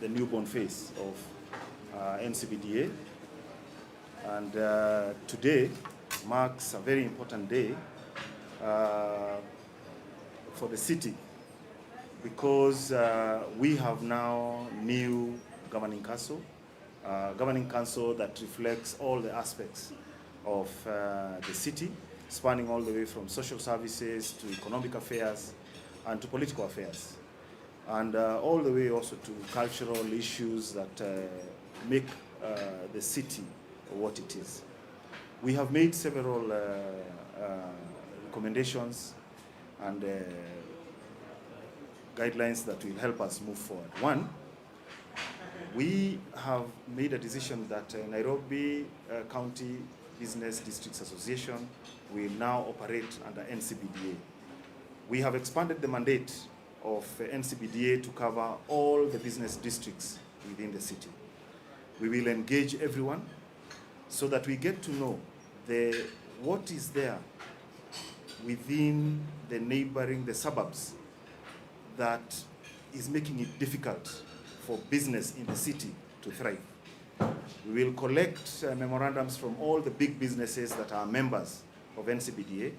newborn face of Ncbda, and today marks a very important day for the city because we have now new governing council that reflects all the aspects of the city, spanning all the way from social services to economic affairs and to political affairs, and all the way also to cultural issues that make the city what it is. We have made several recommendations and guidelines that will help us move forward. One, we have made a decision that Nairobi County Business Districts Association will now operate under Ncbda. We have expanded the mandate of Ncbda to cover all the business districts within the city. We will engage everyone so that we get to know what is there within the suburbs that is making it difficult for business in the city to thrive. We will collect memorandums from all the big businesses that are members of Ncbda,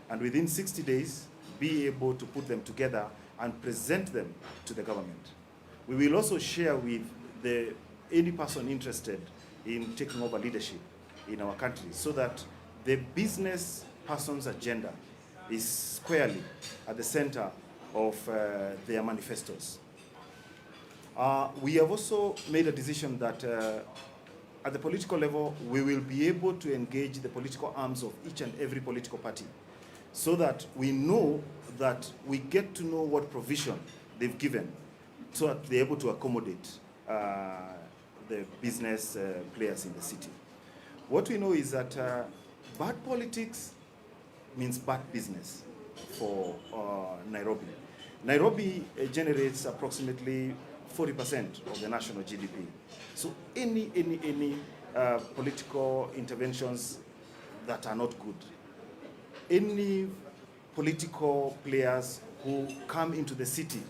and within 60 days be able to put them together and present them to the government. We will also share with any person interested in taking over leadership in our country so that the business person's agenda is squarely at the center of their manifestos. We have also made a decision that at the political level, we will be able to engage the political arms of each and every political party so that we know that we get to know what provision they've given so that they're able to accommodate the business players in the city. What we know is that bad politics means bad business for Nairobi. Nairobi generates approximately 40% of the national GDP. So any political interventions that are not good, any political players who come into the city,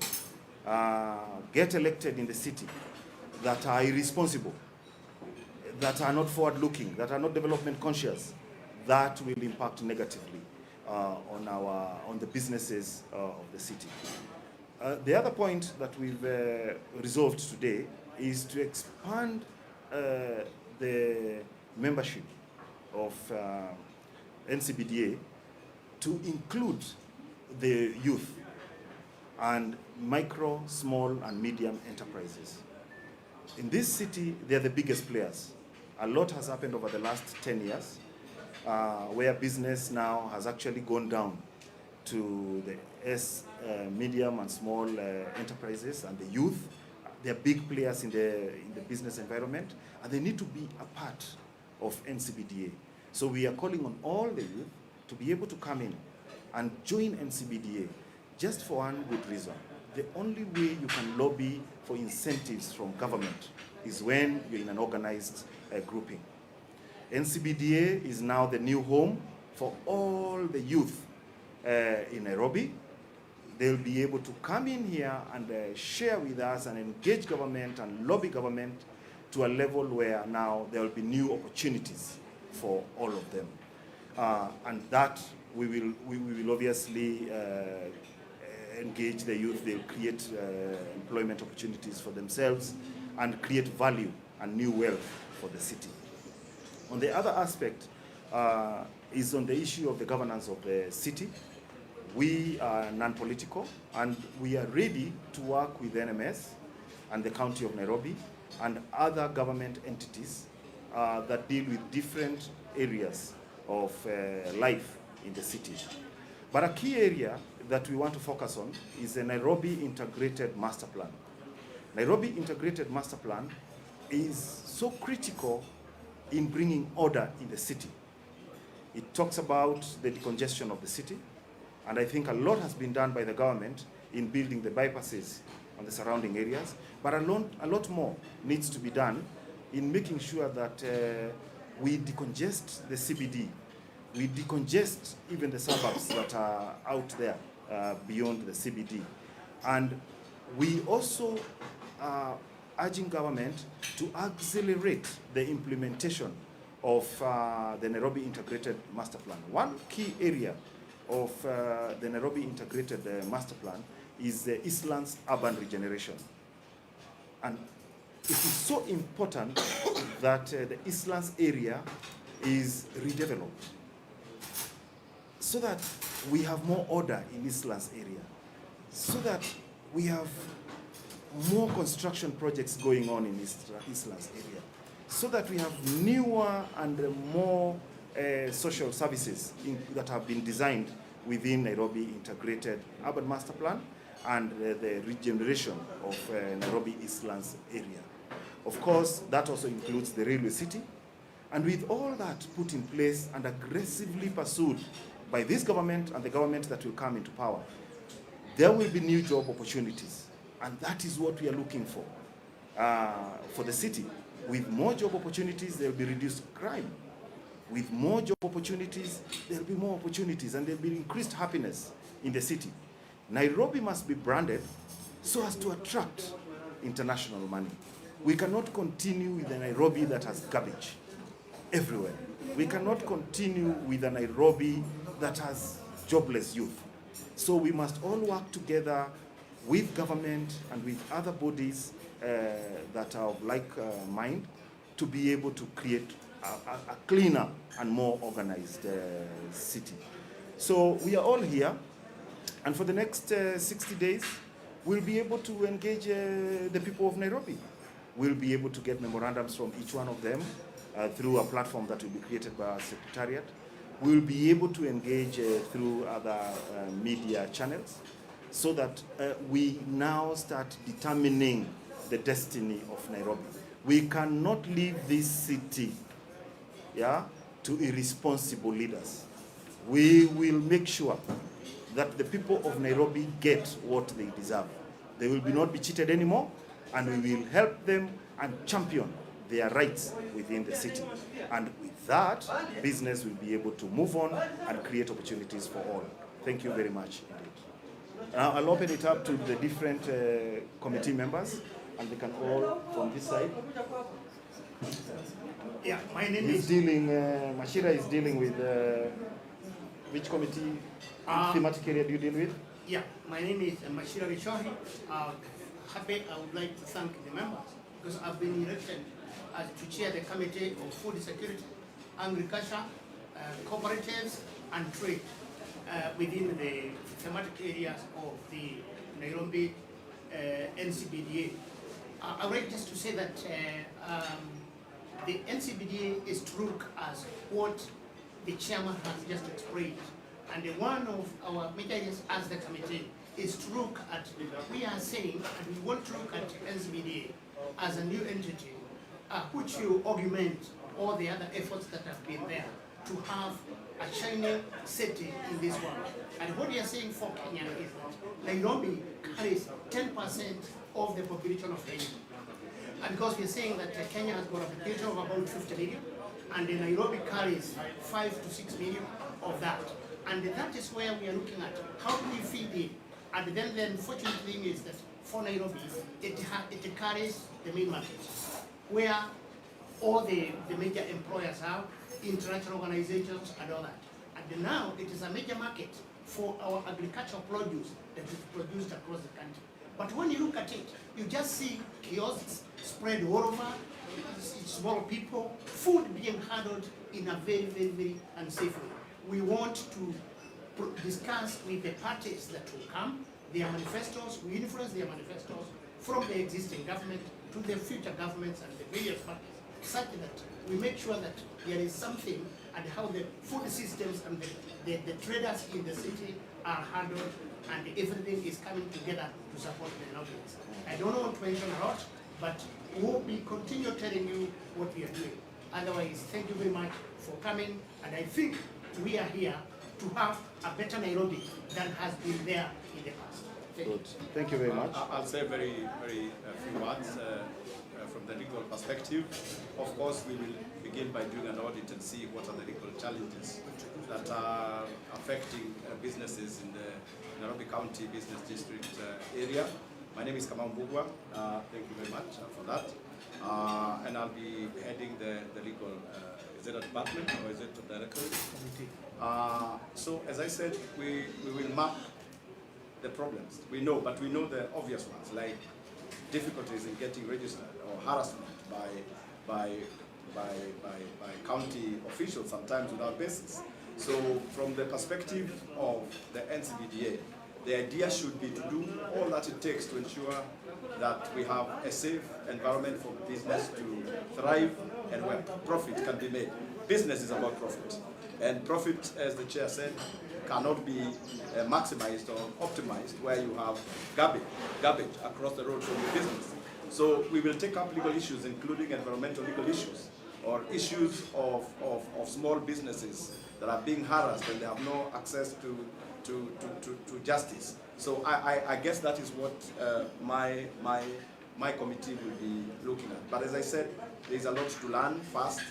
get elected in the city, that are irresponsible, that are not forward-looking, that are not development conscious, that will impact negatively on the businesses of the city. The other point that we've resolved today is to expand the membership of Ncbda to include the youth and micro, small, and medium enterprises. In this city, they're the biggest players. A lot has happened over the last 10 years, where business now has actually gone down to the medium and small enterprises and the youth. They're big players in the business environment, and they need to be a part of Ncbda. So we are calling on all the youth to be able to come in and join Ncbda just for one good reason. The only way you can lobby for incentives from government is when you're in an organized grouping. Ncbda is now the new home for all the youth in Nairobi. They'll be able to come in here and share with us and engage government and lobby government to a level where now there will be new opportunities for all of them. And that we will obviously engage the youth. They'll create employment opportunities for themselves and create value and new wealth for the city. On the other aspect is on the issue of the governance of the city. We are non-political, and we are ready to work with NMS and the County of Nairobi and other government entities that deal with different areas of life in the city. But a key area that we want to focus on is the Nairobi Integrated Master Plan. Nairobi Integrated Master Plan is so critical in bringing order in the city. It talks about the decongestion of the city, and I think a lot has been done by the government in building the bypasses on the surrounding areas, but a lot more needs to be done in making sure that we decongest the CBD, we decongest even the suburbs that are out there beyond the CBD. And we also urging government to accelerate the implementation of the Nairobi Integrated Master Plan. One key area of the Nairobi Integrated Master Plan is the Eastlands urban regeneration. And it is so important that the Eastlands area is redeveloped so that we have more order in Eastlands area, so that we have more construction projects going on in Eastlands area, so that we have newer and more social services that have been designed within Nairobi Integrated Urban Master Plan and the regeneration of Nairobi Eastlands area. Of course, that also includes the railway city. And with all that put in place and aggressively pursued by this government and the government that will come into power, there will be new job opportunities. And that is what we are looking for the city. With more job opportunities, there will be reduced crime. With more job opportunities, there will be more opportunities and there will be increased happiness in the city. Nairobi must be branded so as to attract international money. We cannot continue with a Nairobi that has garbage everywhere. We cannot continue with a Nairobi that has jobless youth. So we must all work together with government and with other bodies that are of like mind to be able to create a cleaner and more organized city. So we are all here, and for the next 60 days, we'll be able to engage the people of Nairobi. We'll be able to get memorandums from each one of them through a platform that will be created by our secretariat. We'll be able to engage through other media channels so that we now start determining the destiny of Nairobi. We cannot leave this city to irresponsible leaders. We will make sure that the people of Nairobi get what they deserve. They will not be cheated anymore, and we will help them and champion their rights within the city. And with that, business will be able to move on and create opportunities for all. Thank you very much indeed. Now I'll open it up to the different committee members, and they can all from this side. Yeah, my name is dealing. Mashira is dealing with which committee? Thematic area do you deal with? Yeah, my name is Mashira Rishohi. Happy, I would like to thank the members because I've been elected as to chair the Committee of Food Security, Agriculture, Cooperatives and Trade within the thematic areas of the Nairobi Ncbda. I would like just to say that the Ncbda is to look as what the chairman has just explained. And one of our major areas as the committee is to look at, we are saying, and we want to look at Ncbda as a new entity, which will augment all the other efforts that have been there to have a shining city in this world. And what we are saying for Kenya is that Nairobi carries 10% of the population of Kenya. And because we are saying that Kenya has got a population of about 50 million, and Nairobi carries 5 to 6 million of that. And that is where we are looking at how do we feed in. And then the unfortunate thing is that for Nairobi, it carries the main market, where all the major employers are, international organizations and all that. And now it is a major market for our agricultural produce that is produced across the country. But when you look at it, you just see kiosks spread all over, small people, food being handled in a very, very, very unsafe way. We want to discuss with the parties that will come, their manifestos, we influence their manifestos from the existing government to the future governments and the various parties, such that we make sure that there is something and how the food systems and the traders in the city are handled and everything is coming together to support the Nairobians. I don't want to mention a lot, but we'll be continue telling you what we are doing. Otherwise, thank you very much for coming, and I think we are here to have a better Nairobi than has been there in the past. Good. Thank you very much. I'll say very few words from the legal perspective. Of course, we will begin by doing an audit and see what are the legal challenges that are affecting businesses in the Nairobi County Business District area. My name is Kamau Mbugwa. Thank you very much for that. And I'll be heading the legal, is it a department or is it a directorate? Committee. So as I said, we will map the problems. We know, but we know the obvious ones, like difficulties in getting registered or harassment by county officials, sometimes without basis. So from the perspective of the Ncbda, the idea should be to do all that it takes to ensure that we have a safe environment for business to thrive and where profit can be made. Business is about profit. And profit, as the chair said, cannot be maximized or optimized where you have garbage across the road from your business. So we will take up legal issues, including environmental legal issues, or issues of small businesses that are being harassed and they have no access to justice. So I guess that is what my committee will be looking at. But as I said, there is a lot to learn fast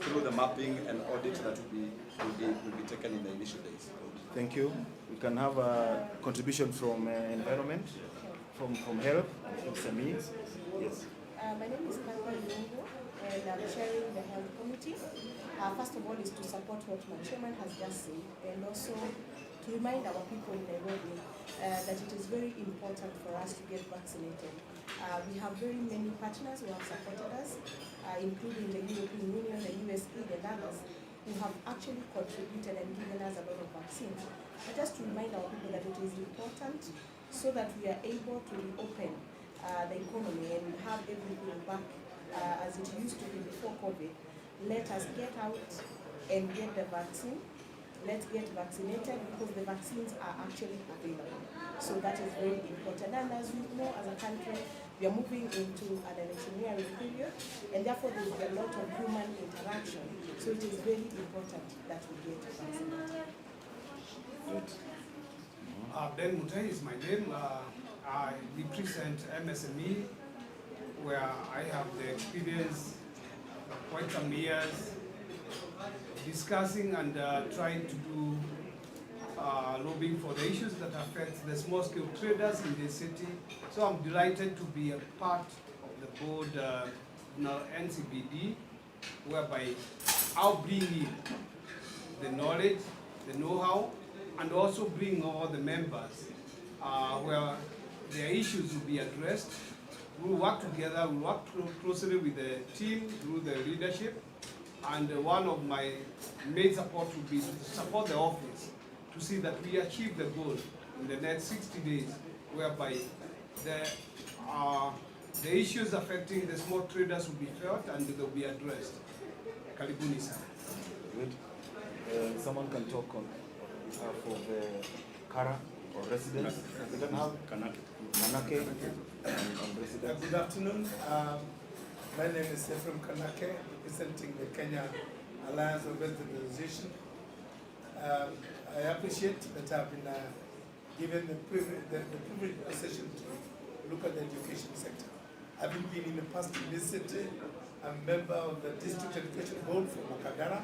through the mapping and audit that will be taken in the initial days. Thank you. We can have a contribution from environment, from health, from SME. Yes. My name is Cachu, and I'm chairing the health committee. First of all, is to support what my chairman has just said, and also to remind our people in Nairobi that it is very important for us to get vaccinated. We have very many partners who have supported us, including the European Union, the USAID, and others, who have actually contributed and given us a lot of vaccines. But just to remind our people that it is important so that we are able to reopen the economy and have everything back as it used to be before COVID. Let us get out and get the vaccine. Let's get vaccinated because the vaccines are actually available. So that is very important. And as we know, as a country, we are moving into an electioneering period, and therefore there will be a lot of human interaction. So it is very important that we get vaccinated. Ben Mutai is my name. I represent MSME, where I have the experience quite some years discussing and trying to do lobbying for the issues that affect the small-scale traders in the city. So I'm delighted to be a part of the board, Ncbda, whereby I'll bring in the knowledge, the know-how, and also bring all the members where their issues will be addressed. We'll work together, we'll work closely with the team through the leadership, and one of my main support will be to support the office to see that we achieve the goal in the next 60 days, whereby the issues affecting the small traders will be felt and they'll be addressed. Karibuni sana. Good. Someone can talk on behalf of Kara or residents. We don't have Kanake and residents. Good afternoon. My name is Ephraim Kanake, representing the Kenya Alliance of Resident Organization. I appreciate that I've been given the privileged position to look at the education sector. Having been in the past in this city, I'm a member of the District Education Board for Makadara,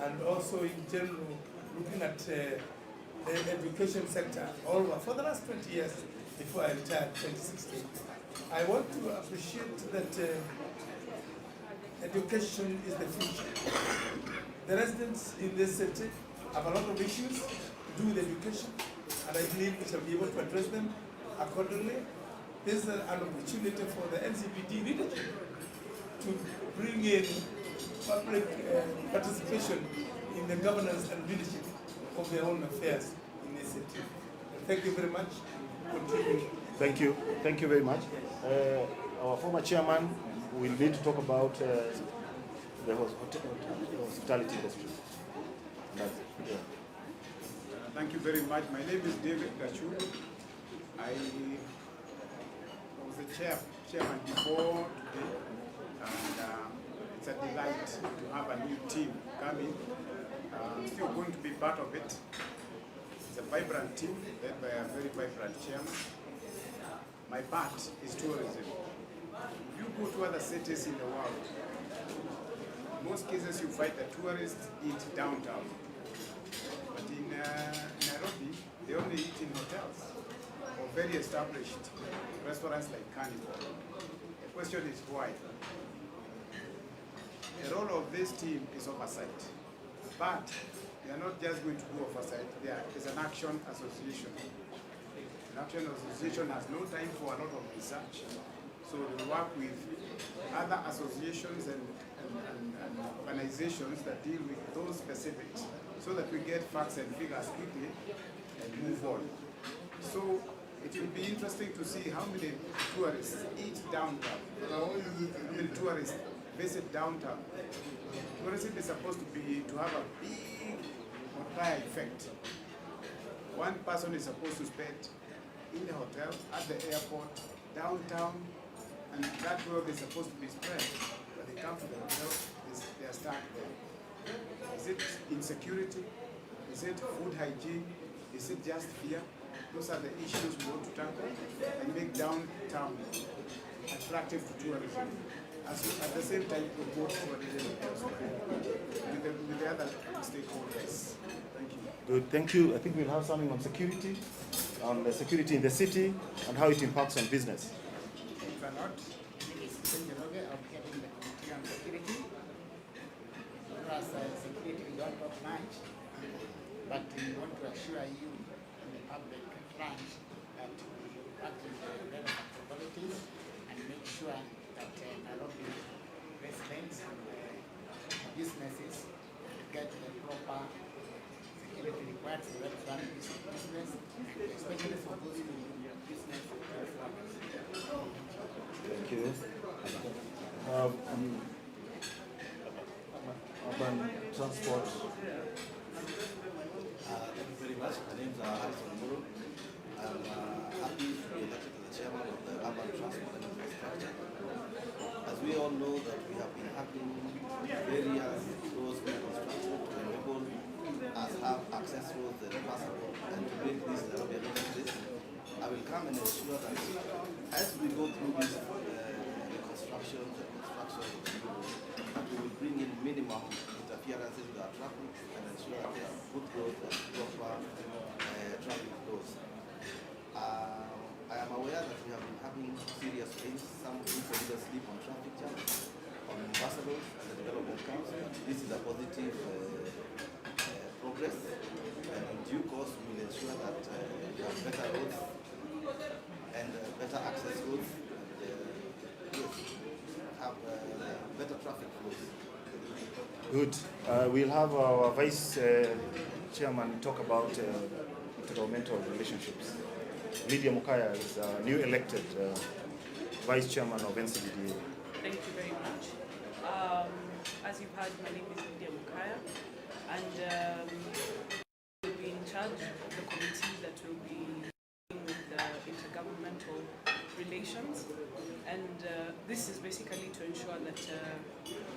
and also in general looking at the education sector all over for the last 20 years before I retired in 2016. I want to appreciate that education is the future. The residents in this city have a lot of issues to do with education, and I believe we shall be able to address them accordingly. This is an opportunity for the Ncbda leadership to bring in public participation in the governance and leadership of their own affairs in this city. Thank you very much. Thank you. Thank you very much. Our former chairman will need to talk about the hospitality industry. Thank you very much. My name is David Cachu. I was the chairman before today, and it's a delight to have a new team coming. I'm still going to be part of it. It's a vibrant team led by a very vibrant chairman. My part is tourism. If you go to other cities in the world, in most cases you find the tourists eat downtown. But in Nairobi, they only eat in hotels or very established restaurants like Carnival. The question is why? The role of this team is oversight, but they are not just going to do oversight, there is an action association. An action association has no time for a lot of research, so they work with other associations and organizations that deal with those specifics, so that we get facts and figures quickly and move on. So it will be interesting to see how many tourists eat downtown, how many tourists visit downtown. Tourism is supposed to have a big multiplier effect. One person is supposed to spend in the hotel, at the airport, downtown, and that work is supposed to be spread. When they come to the hotel, they are stuck there. Is it insecurity? Is it food hygiene? Is it just fear? Those are the issues we want to tackle and make downtown attractive to tourism. At the same time, promote tourism with the other stakeholders. Thank you. Good, thank you. I think we'll have something on security, on the security in the city and how it impacts on business. Thanks a lot. This is Ncbda of heading the Committee on Security. For us, security, we don't talk much, but we want to assure you and the public front that we work with the relevant authorities and make sure that Nairobi residents and businesses get the proper security required for them to run business, especially for those who do business. Thank you. Urban transport. Thank you very much. My name is Harrison Muru. I'm happy to be elected as the chairman of the Urban Transport and Infrastructure. As we all know that we have been having various roads being constructed to enable us have access roads that are passable and to make this Nairobi a better place. I will come and ensure that as we go through this construction, we will bring in minimum interferences with our traffic and ensure that there are good roads and proper traffic flows. I am aware that we have been having serious rains. Some people either sleep on traffic jams, on ambassadors and the development council. This is a positive progress, and in due course we will ensure that we have better roads and better access roads and yes, have better traffic flows. Good. We'll have our Vice Chairman talk about intergovernmental relationships. Lydia Mukaya is new elected Vice Chairman of Ncbda. Thank you very much. As you've heard, my name is Lydia Mukaya, and we'll be in charge of the committee that will be dealing with the intergovernmental relations. And this is basically to ensure that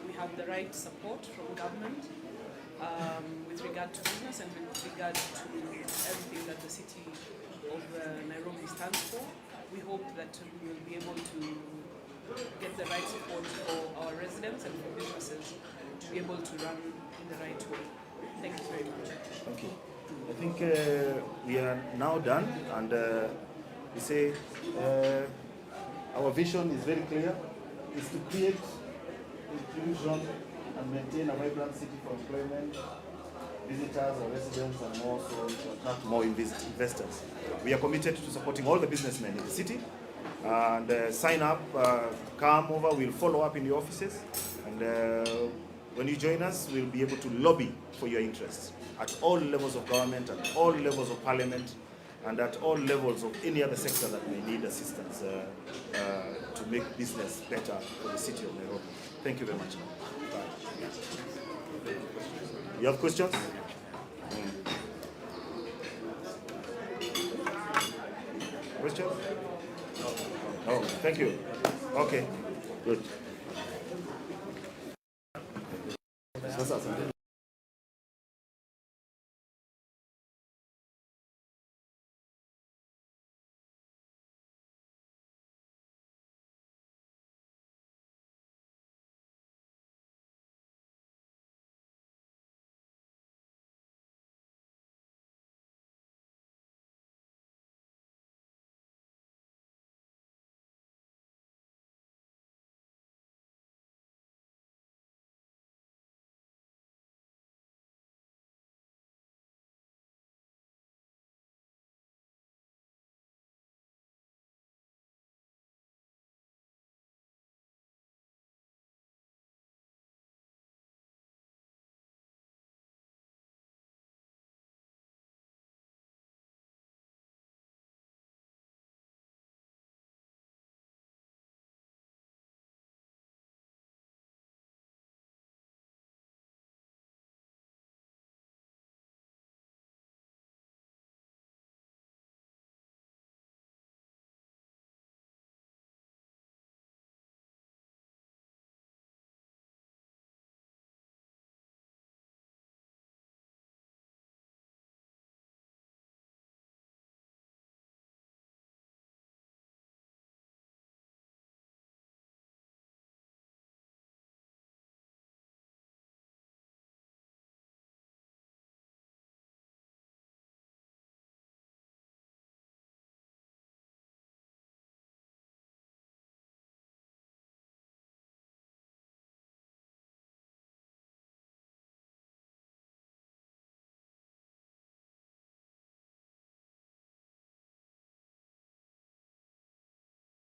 we have the right support from government with regard to business and with regard to everything that the city of Nairobi stands for. We hope that we will be able to get the right support for our residents and for businesses to be able to run in the right way. Thank you very much. Thank you. I think we are now done, and we say our vision is very clear. It's to create inclusion and maintain a vibrant city for employment, visitors or residents, and more so to attract more investors. We are committed to supporting all the businessmen in the city, and sign up, come over, we'll follow up in the offices, and when you join us, we'll be able to lobby for your interests at all levels of government, at all levels of parliament, and at all levels of any other sector that may need assistance to make business better for the city of Nairobi. Thank you very much. You have questions? Questions? No. Thank you. Okay. Good.